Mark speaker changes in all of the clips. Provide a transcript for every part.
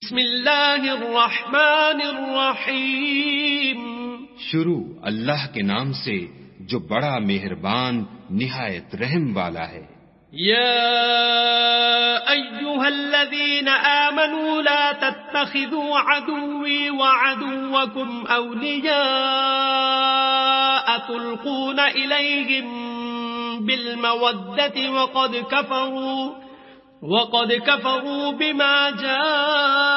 Speaker 1: بسم اللہ الرحمن الرحیم.
Speaker 2: شروع اللہ کے نام سے جو بڑا مہربان نہایت رحم والا ہے.
Speaker 1: یا ایھا الذین آمنوا لا تتخذوا عدوی وعدوکم اولیاء تلقون الیہم بالمودة وقد كفروا بما جاءكم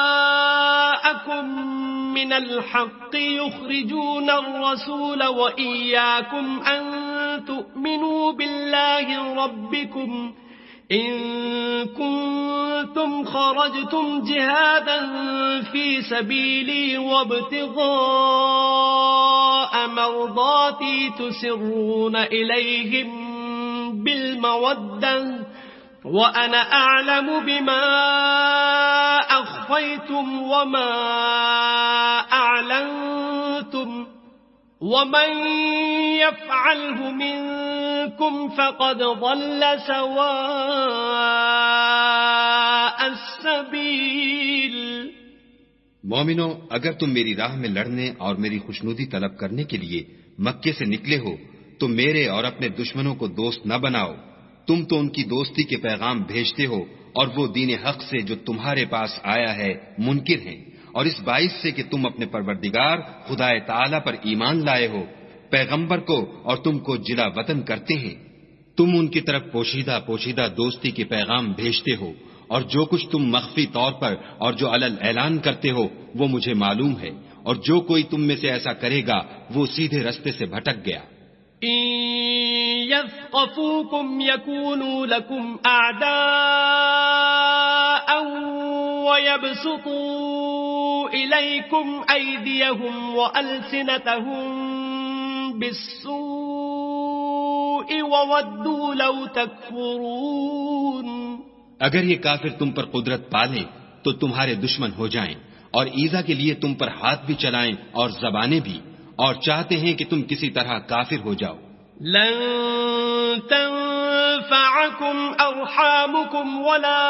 Speaker 1: من الحق يخرجون الرسول وإياكم أن تؤمنوا بالله ربكم إن كنتم خرجتم جهادا في سبيلي وابتغاء مرضاتي تسرون إليهم بالمودة وَأَنَا أَعْلَمُ بِمَا أَخْفَيْتُمْ وَمَا أَعْلَنْتُمْ وَمَنْ يَفْعَلْهُ مِنْكُمْ فَقَدْ ضَلَّ سَوَاءَ السَّبِيلِ.
Speaker 2: مومنو، اگر تم میری راہ میں لڑنے اور میری خوشنودی طلب کرنے کے لیے مکے سے نکلے ہو تو میرے اور اپنے دشمنوں کو دوست نہ بناؤ. تم تو ان کی دوستی کے پیغام بھیجتے ہو اور وہ دین حق سے جو تمہارے پاس آیا ہے منکر ہیں، اور اس باعث سے کہ تم اپنے پروردگار خدا تعالی پر ایمان لائے ہو، پیغمبر کو اور تم کو جلا وطن کرتے ہیں. تم ان کی طرف پوشیدہ دوستی کے پیغام بھیجتے ہو، اور جو کچھ تم مخفی طور پر اور جو علل اعلان کرتے ہو وہ مجھے معلوم ہے، اور جو کوئی تم میں سے ایسا کرے گا وہ سیدھے رستے سے بھٹک گیا.
Speaker 1: يثقفوكم يكونوا لكم أعداء ويبسطوا إليكم أيديهم وألسنتهم بالسوء وودوا لو تكفرون.
Speaker 2: اگر یہ کافر تم پر قدرت پالیں تو تمہارے دشمن ہو جائیں اور ایذا کے لیے تم پر ہاتھ بھی چلائیں اور زبانیں بھی، اور چاہتے ہیں کہ تم کسی طرح کافر ہو جاؤ.
Speaker 1: لن تنفعكم أرحامكم ولا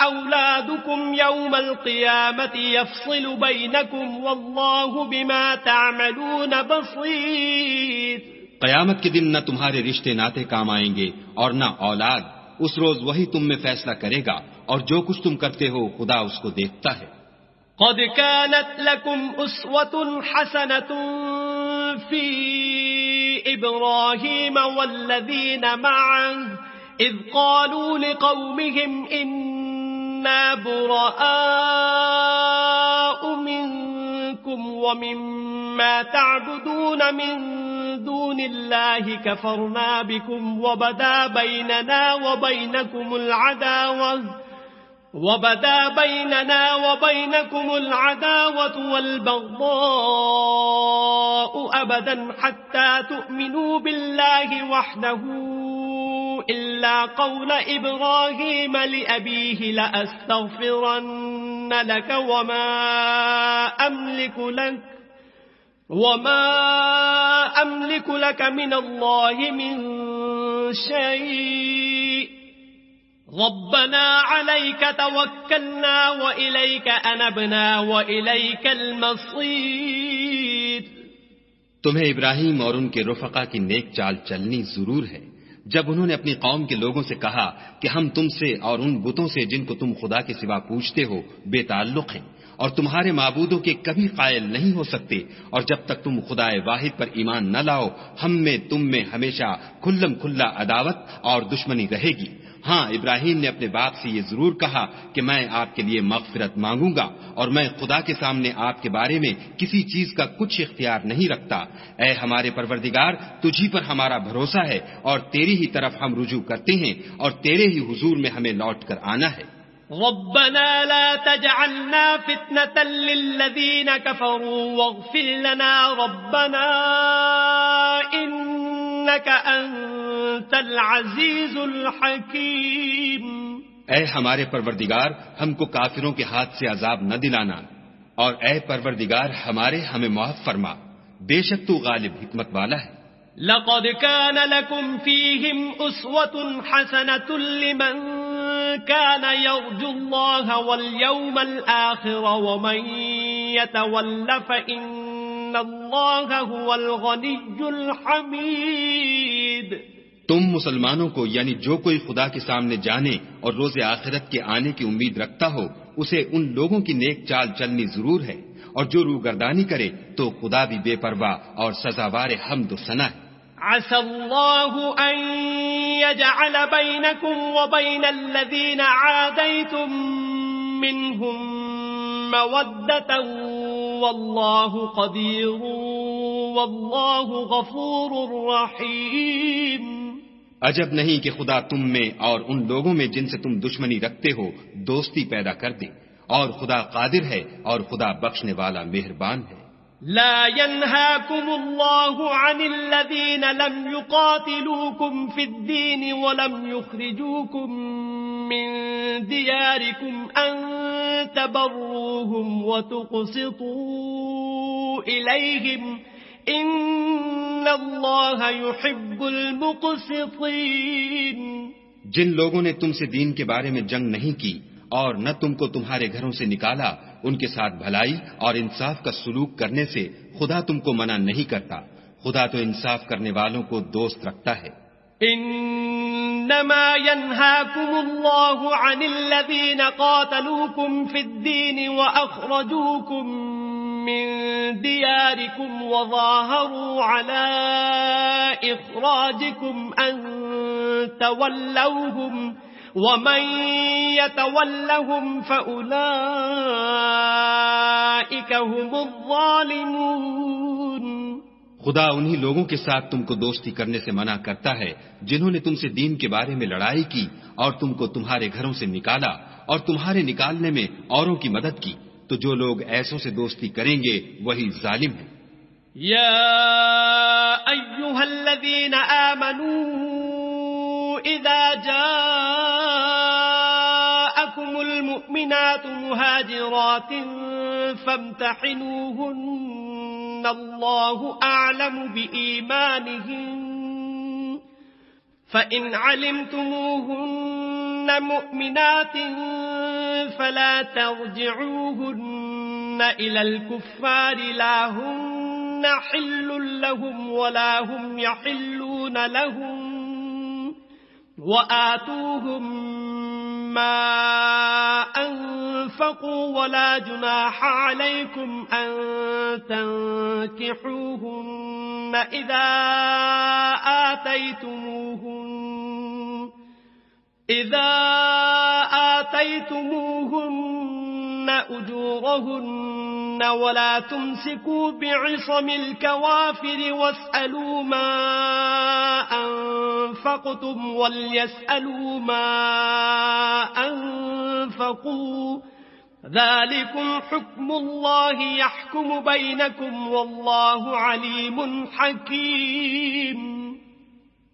Speaker 1: أولادكم يوم القيامة يفصل بينكم والله بما تعملون بصير.
Speaker 2: قیامت کے دن نہ تمہارے رشتے ناتے کام آئیں گے اور نہ اولاد. اس روز وہی تم میں فیصلہ کرے گا، اور جو کچھ تم کرتے ہو خدا اس کو دیکھتا ہے.
Speaker 1: قد كانت لكم أسوة حسنة في إبراهيم والذين معه إذ قالوا لقومهم إنا براء منكم ومما تعبدون من دون الله كفرنا بكم وبدا بيننا وبينكم العداوة والبغضاء أبدا حتى تؤمنوا بالله وحده إلا قول إبراهيم لأبيه لأستغفرن لك وما أملك لك من الله من شيء ربنا عليك توكلنا وإليك أنبنا وإليك المصير.
Speaker 2: تمہیں ابراہیم اور ان کے رفقا کی نیک چال چلنی ضرور ہے. جب انہوں نے اپنی قوم کے لوگوں سے کہا کہ ہم تم سے اور ان بتوں سے جن کو تم خدا کے سوا پوجتے ہو بے تعلق ہیں اور تمہارے معبودوں کے کبھی قائل نہیں ہو سکتے، اور جب تک تم خدا واحد پر ایمان نہ لاؤ ہم میں تم میں ہمیشہ کھلم کھلا عداوت اور دشمنی رہے گی. ہاں، ابراہیم نے اپنے باپ سے یہ ضرور کہا کہ میں آپ کے لیے مغفرت مانگوں گا اور میں خدا کے سامنے آپ کے بارے میں کسی چیز کا کچھ اختیار نہیں رکھتا. اے ہمارے پروردگار، تجھی پر ہمارا بھروسہ ہے اور تیری ہی طرف ہم رجوع کرتے ہیں اور تیرے ہی حضور میں ہمیں لوٹ کر آنا ہے.
Speaker 1: ربنا لا تجعلنا فتنة للذين كفروا واغفر لنا ربنا إنك أنت العزيز الحكيم.
Speaker 2: اے ہمارے پروردگار، ہم کو کافروں کے ہاتھ سے عذاب نہ دلانا، اور اے پروردگار ہمارے ہمیں معاف فرما، بے شک تو غالب حکمت والا ہے.
Speaker 1: لقد كان لكم فيهم أسوة حسنة لمن كان يرجو الله واليوم الآخر ومن يتول فإن الله هو الغني الحميد.
Speaker 2: تم مسلمانوں کو یعنی جو کوئی خدا کے سامنے جانے اور روز آخرت کے آنے کی امید رکھتا ہو اسے ان لوگوں کی نیک چال چلنی ضرور ہے، اور جو روگردانی کرے تو خدا بھی بے پرواہ اور سزاوار حمد و ثنا ہے.
Speaker 1: عسى الله أن يجعل بينكم وبين الذين عاديتم منهم مودة والله قدير والله غفور رحيم.
Speaker 2: عجب نہیں کہ خدا تم میں اور ان لوگوں میں جن سے تم دشمنی رکھتے ہو دوستی پیدا کر دے، اور خدا قادر ہے اور خدا بخشنے والا مہربان ہے.
Speaker 1: لا ينهاكم الله عن الذين لم يقاتلوكم في الدين ولم يخرجوكم من دياركم أن تبروهم وتقسطوا إليهم إن الله يحب المقسطين.
Speaker 2: جن لوگوں نے تم سے دین کے بارے میں جنگ نہیں کی اور نہ تم کو تمہارے گھروں سے نکالا، ان کے ساتھ بھلائی اور انصاف کا سلوک کرنے سے خدا تم کو منع نہیں کرتا. خدا تو انصاف کرنے والوں کو دوست رکھتا ہے.
Speaker 1: انما ينهاكم الله عن الذين قاتلوكم في الدين واخرجوكم من دياركم وظاهروا على اخراجكم ان تولوهم ومن يتولهم فأولئك هم الظالمون.
Speaker 2: خدا انہی لوگوں کے ساتھ تم کو دوستی کرنے سے منع کرتا ہے جنہوں نے تم سے دین کے بارے میں لڑائی کی اور تم کو تمہارے گھروں سے نکالا اور تمہارے نکالنے میں اوروں کی مدد کی، تو جو لوگ ایسوں سے دوستی کریں گے وہی ظالم ہیں.
Speaker 1: یا ایھا الذین آمنوا اذا جاءکم المؤمنات مهاجرات فامتحنوهن الله اعلم بإيمانهن فإن علمتموهن مؤمنات فلا ترجعوهن إلى الكفار لا هن حل لهم ولا هم يحلون لهم وآتوهم ما أنفقوا ولا جناح عليكم أن تنكحوهن إذا آتيتموهن أجورهن ولا تمسكوا بعصم الكوافر واسألوا ما أنفقتم وليسألوا ما أنفقوا ذلكم حكم الله يحكم بينكم والله عليم حكيم.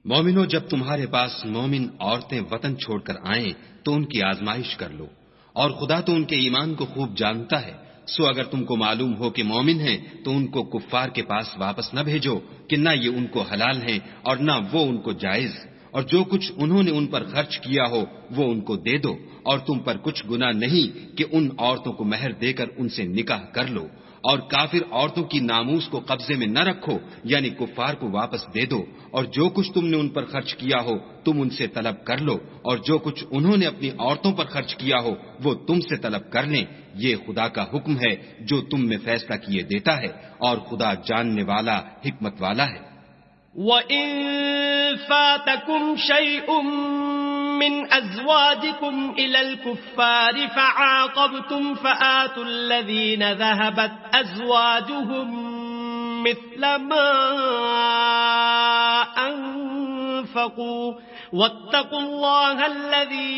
Speaker 2: مومنو، جب تمہارے پاس مومن عورتیں وطن چھوڑ کر آئیں تو ان کی آزمائش کر لو، اور خدا تو ان کے ایمان کو خوب جانتا ہے. سو اگر تم کو معلوم ہو کہ مومن ہیں تو ان کو کفار کے پاس واپس نہ بھیجو کہ نہ یہ ان کو حلال ہیں اور نہ وہ ان کو جائز، اور جو کچھ انہوں نے ان پر خرچ کیا ہو وہ ان کو دے دو، اور تم پر کچھ گناہ نہیں کہ ان عورتوں کو مہر دے کر ان سے نکاح کر لو. اور کافر عورتوں کی ناموس کو قبضے میں نہ رکھو، یعنی کفار کو واپس دے دو، اور جو کچھ تم نے ان پر خرچ کیا ہو تم ان سے طلب کر لو، اور جو کچھ انہوں نے اپنی عورتوں پر خرچ کیا ہو وہ تم سے طلب کر لیں. یہ خدا کا حکم ہے جو تم میں فیصلہ کیے دیتا ہے، اور خدا جاننے والا حکمت والا ہے.
Speaker 1: وَإِن فَاتَكُمْ شَيْءٌ مِّنْ أَزْوَاجِكُمْ إِلَى الْكُفَّارِ فَعَاقَبْتُمْ فَآتُوا الَّذِينَ ذَهَبَتْ أَزْوَاجُهُمْ مِثْلَ مَا أَنفَقُوا وَاتَّقُوا اللَّهَ الَّذِي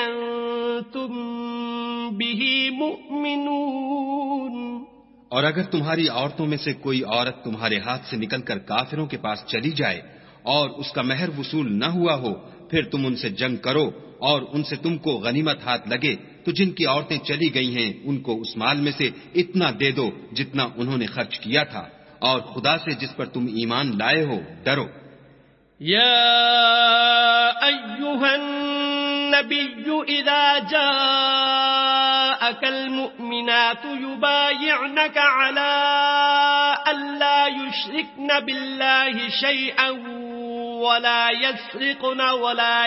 Speaker 1: أَنتُم بِهِ مُؤْمِنُونَ.
Speaker 2: اور اگر تمہاری عورتوں میں سے کوئی عورت تمہارے ہاتھ سے نکل کر کافروں کے پاس چلی جائے اور اس کا مہر وصول نہ ہوا ہو، پھر تم ان سے جنگ کرو اور ان سے تم کو غنیمت ہاتھ لگے تو جن کی عورتیں چلی گئی ہیں ان کو اس مال میں سے اتنا دے دو جتنا انہوں نے خرچ کیا تھا، اور خدا سے جس پر تم ایمان لائے ہو ڈرو.
Speaker 1: یا ایھا النبي إذا جاءك المؤمنات يبايعنك على ألا يشركن بالله شيئا ولا يسرقن ولا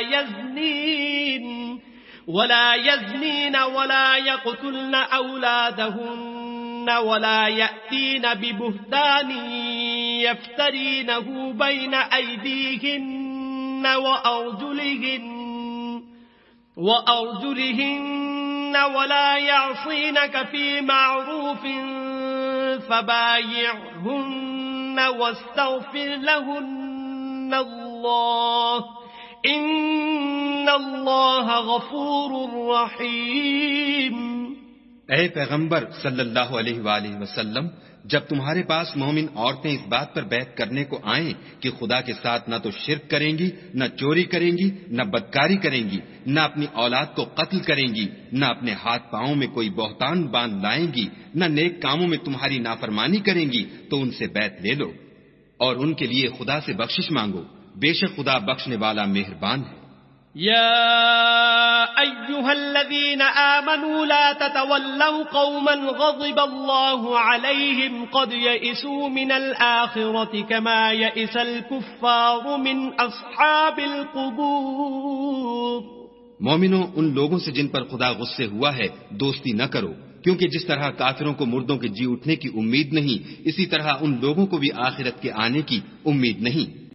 Speaker 1: يزنين ولا يقتلن أولادهن ولا يأتين ببهتان يفترينه بين أيديهن وأرجلهن ولا يعصينك في معروف فبايعهن واستغفر لهن الله ان اللہ غفور رحیم۔
Speaker 2: اے پیغمبر صلی اللہ علیہ وآلہ وسلم، جب تمہارے پاس مومن عورتیں اس بات پر بیعت کرنے کو آئیں کہ خدا کے ساتھ نہ تو شرک کریں گی، نہ چوری کریں گی، نہ بدکاری کریں گی، نہ اپنی اولاد کو قتل کریں گی، نہ اپنے ہاتھ پاؤں میں کوئی بہتان باندھ لائیں گی، نہ نیک کاموں میں تمہاری نافرمانی کریں گی، تو ان سے بیعت لے لو اور ان کے لیے خدا سے بخشش مانگو، بے شک خدا بخشنے والا مہربان ہے۔
Speaker 1: يا أيها الذين آمنوا لا تتولوا قوما غضب الله عليهم قد يئسوا من الآخرة كما يئس الكفار من أصحاب القبور۔
Speaker 2: مومنوں، ان لوگوں سے جن پر خدا غصے ہوا ہے دوستی نہ کرو، کیونکہ جس طرح کافروں کو مردوں کے جی اٹھنے کی امید نہیں، اسی طرح ان لوگوں کو بھی آخرت کے آنے کی امید نہیں۔